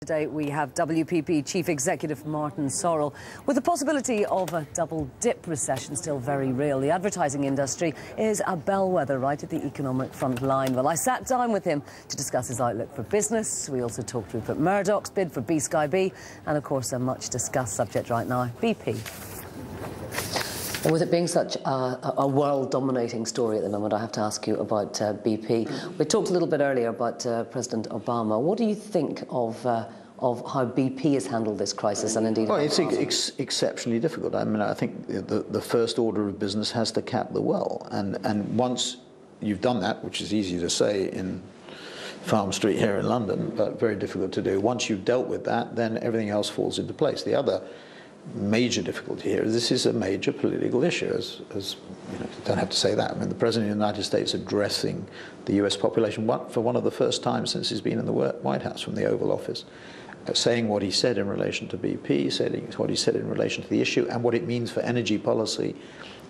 Today we have WPP Chief Executive Martin Sorrell. With the possibility of a double-dip recession still very real, the advertising industry is a bellwether right at the economic front line. Well, I sat down with him to discuss his outlook for business. We also talked to Rupert Murdoch's bid for BSkyB and, of course, a much-discussed subject right now, BP. And with it being such a world-dominating story at the moment, I have to ask you about BP. We talked a little bit earlier about President Obama. What do you think of how BP has handled this crisis and indeed... Well, it's exceptionally difficult. I mean, I think the first order of business has to cap the well. And once you've done that, which is easy to say in Farm Street here in London, but very difficult to do, once you've dealt with that, then everything else falls into place. The other major difficulty here is this is a major political issue, as you know, you don't have to say that. I mean, the President of the United States addressing the US population for one of the first times since he's been in the White House from the Oval Office, saying what he said in relation to BP, saying what he said in relation to the issue and what it means for energy policy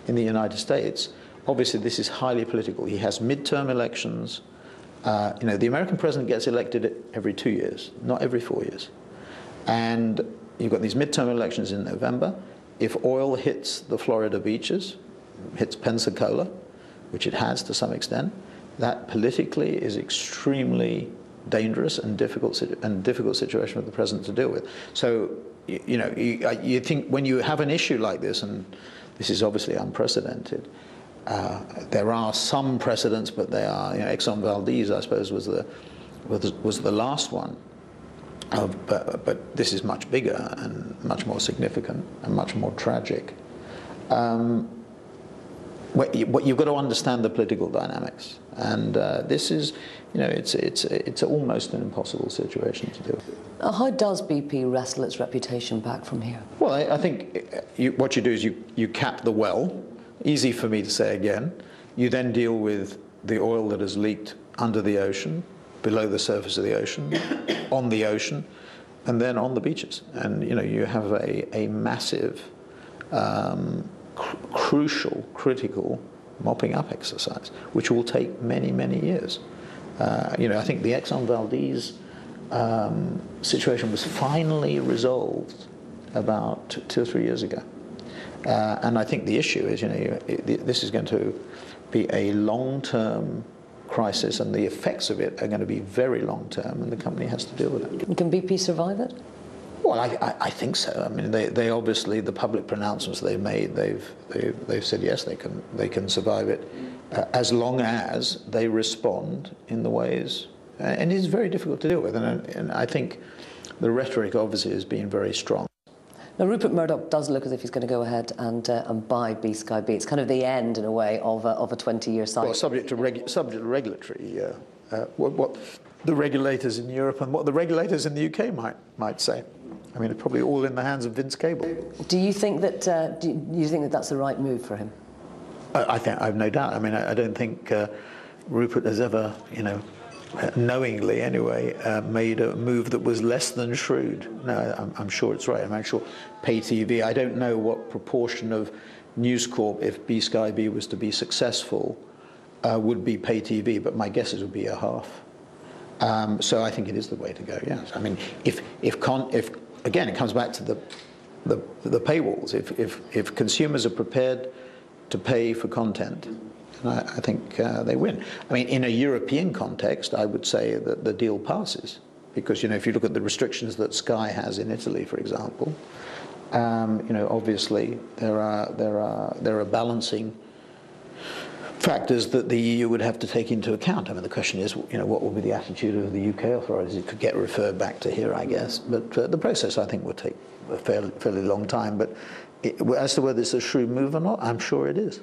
in the United States. Obviously, this is highly political. He has midterm elections. You know, the American president gets elected every 2 years, not every 4 years. And you've got these midterm elections in November. If oil hits the Florida beaches, hits Pensacola, which it has to some extent, that politically is extremely dangerous and difficult situation for the president to deal with. So, you know, you think when you have an issue like this, and this is obviously unprecedented, there are some precedents, but they are, you know, Exxon Valdez, I suppose, was the last one. But this is much bigger and much more significant and much more tragic. You've got to understand the political dynamics, and this is, you know, it's almost an impossible situation to do. How does BP wrestle its reputation back from here? Well, I think what you do is you cap the well. Easy for me to say again. You then deal with the oil that has leaked under the ocean, below the surface of the ocean, on the ocean, and then on the beaches. And, you know, you have a massive, crucial, critical mopping up exercise, which will take many, many years. You know, I think the Exxon Valdez situation was finally resolved about 2 or 3 years ago. And I think the issue is, you know, this is going to be a long-term crisis, and the effects of it are going to be very long-term, and the company has to deal with it. Can BP survive it? Well, I think so. I mean, they obviously, the public pronouncements they've made, they've said yes, they can survive it, as long as they respond in the ways, and it's very difficult to deal with. And I think the rhetoric obviously has been very strong. Now, Rupert Murdoch does look as if he's going to go ahead and buy BSkyB. It's kind of the end, in a way, of a 20-year cycle. Well, subject to regulatory, what the regulators in Europe and what the regulators in the UK might say. I mean, it's probably all in the hands of Vince Cable. Do you think that that's the right move for him? I have no doubt. I mean, I don't think Rupert has ever, you know, knowingly anyway, made a move that was less than shrewd. No, I'm sure it's right. I'm sure pay TV, I don't know what proportion of News Corp, if BSkyB was to be successful, would be pay TV, but my guess is it would be a half. So I think it is the way to go, yes. I mean, if again, it comes back to the paywalls. If consumers are prepared to pay for content, I think they win. I mean, in a European context, I would say that the deal passes, because, you know, if you look at the restrictions that Sky has in Italy, for example, you know, obviously there are balancing factors that the EU would have to take into account. I mean, the question is, you know, what will be the attitude of the UK authorities? It could get referred back to here, I guess, but the process, I think, will take a fairly long time. But as to whether it's a shrewd move or not, I'm sure it is.